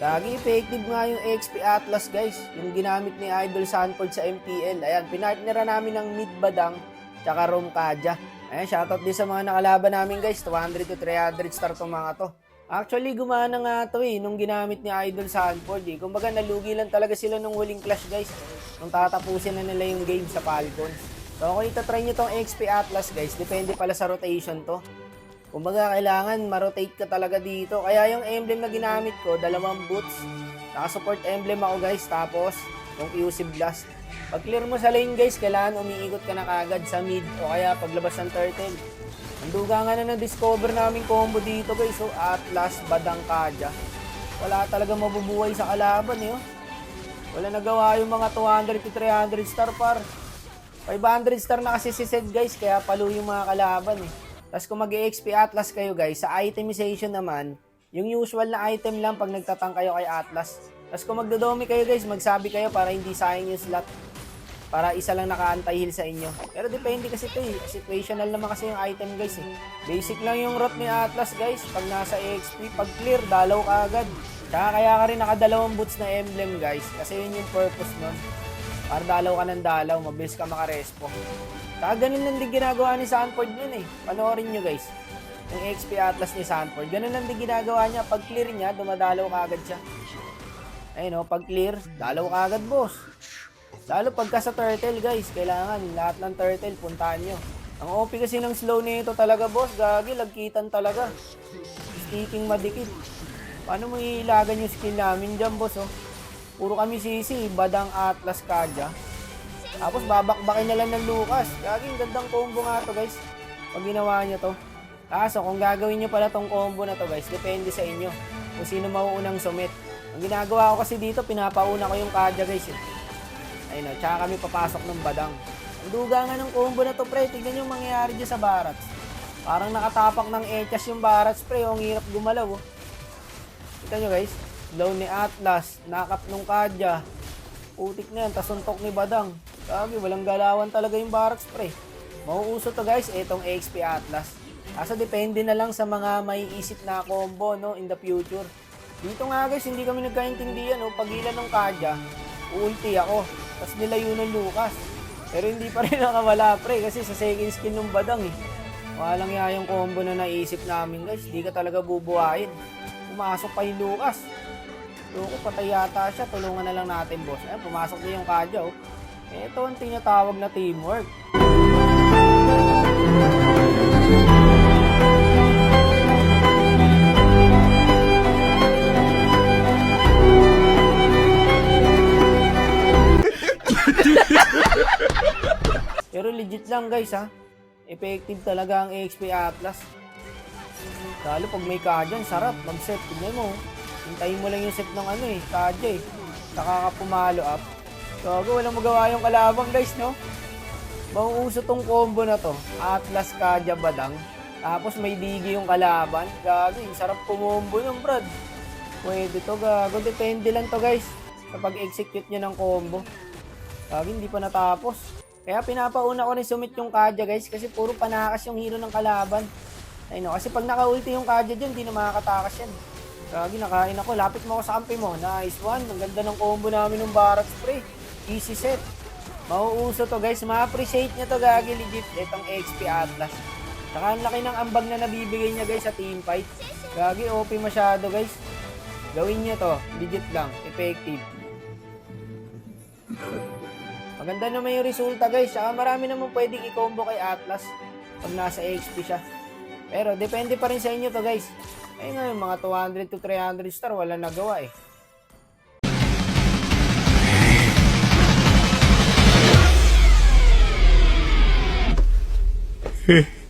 Gagi, effective nga yung XP Atlas guys. Yung ginamit ni Idol Sanford sa MPL. Ayan, pinartnera namin ng Mid Badang tsaka Rom Kaja. Ayan, shoutout din sa mga nakalaban namin guys. 200 to 300 star tong mga to. Actually, gumana nga to nung ginamit ni Idol Sanford Kumbaga, nalugi lang talaga sila nung huling clash guys. Nung tatapusin na nila yung game sa Falcons. So, kung itatry nyo tong XP Atlas guys, depende pala sa rotation to. Kumbaga, kailangan ma-rotate ka talaga dito. Kaya yung emblem na ginamit ko, 2 boots. Naka-support emblem ako guys. Tapos, yung QC Blast. Pag clear mo sa lane guys, kailangan umiikot ka na kagad sa mid o kaya paglabas ng turtle. Ang duga nga na na-discover namin combo dito guys. So, Atlas, Badang, Kaja. Wala talaga mabubuhay sa kalaban Wala nagawa yung mga 200 to 300 star par. 500 star na kasi si Zed guys, kaya palo yung mga kalaban Tapos kung mag-XP Atlas kayo guys, sa itemization naman, yung usual na item lang pag nagtatang kayo kay Atlas. Tapos kung magdodomi kayo guys, magsabi kayo para hindi sayang yung slot. Para isa lang naka-anti-heal sa inyo. Pero depende kasi ito situational naman kasi yung item guys Basic lang yung route ni Atlas guys. Pag nasa XP, pag clear, dalaw ka agad. Tsaka kaya ka rin naka-2 boots na emblem guys. Kasi yun yung purpose nun. Para dalaw ka ng dalaw, mabilis ka makarespo. Saka ganun lang din ginagawa ni Sanford yun Panoorin nyo guys. Yung XP Atlas ni Sanford. Ganun lang din ginagawa niya. Pag clear niya, dumadalaw ka agad siya. Ayun pag clear, dalaw ka agad boss. Lalo pagka sa turtle guys, kailangan lahat ng turtle puntahan nyo. Ang OP kasi ng slow nito talaga boss, gagi, lagkitan talaga. Sticking madikit. Paano mo ilagan yung skill namin dyan boss Puro kami sisi, Badang, Atlas, Kaja. Tapos babakbakin na lang ng Lucas. Gaging gandang combo nga to guys. Pag ginawa nyo to. Kaso kung gagawin nyo pala tong combo na to guys, depende sa inyo. Kung sino mauunang sumit. Ang ginagawa ko kasi dito, pinapauna ko yung Kaja guys Ayun tsaka kami papasok ng Badang. Ang duga nga ng combo na to pre, tignan yung mangyayari dyan sa Barats. Parang nakatapak ng Echas yung Barats pre, ang hirap gumalaw Kita nyo guys, low ni Atlas, nakap nung Kaja. Putik na yan, tas suntok ni Badang. Sabi, walang galawan talaga yung Barracks pre. Mauuso to guys, itong XP Atlas. Kaso depende na lang sa mga may isip na combo in the future. Dito nga guys, hindi kami nagkaintindihan Pagilan ng Kaja, ulti ako. Tapos nilayo ng Lucas. Pero hindi pa rin nakawala pre, kasi sa second skin ng Badang Walang yung combo na naisip namin guys. Di ka talaga bubuhayin. Pumasok pa yung Lucas. Loko, patay yata siya. Tulungan na lang natin, boss. Ayan, pumasok din yung Kaja, Ito ang tinatawag na teamwork. Pero legit lang, guys, Effective talaga ang XP Atlas. Lalo pag may Kaja, sarap. Mag-set. Tignan mo, hintayin mo lang yung set ng Kaja Saka ka pumalo up. Gago, walang magawa yung kalabang guys, Mauuso tong combo na to. Atlas, Kaja, Badang. Tapos may digi yung kalaban. Gago, sarap pumombo yung brad. Pwede to, gago. Depende lang to guys. Sa pag-execute nyo ng combo. Gago, hindi pa natapos. Kaya pinapauna ko rin sumit yung Kaja guys. Kasi puro panakas yung hero ng kalaban. Ayun kasi pag naka-ulti yung Kaja dyan, hindi na makakatakas yan. Gagi, nakain ako. Lapit mo ako sa kampi mo. Nice one. Ang ganda ng combo namin ng Barracks pre. Easy set. Mauuso to guys. Ma-appreciate nyo to gagi legit. Itong XP Atlas. Saka ang laki ng ambag na nabibigay niya guys sa team fight. Gagi, OP masyado guys. Gawin nyo to. Legit lang. Effective. Maganda naman yung resulta guys. Saka marami naman pwedeng i-combo kay Atlas. Pag nasa XP siya. Pero depende pa rin sa inyo to guys. Ayun nga, mga 200 to 300 star, wala nagawa Heh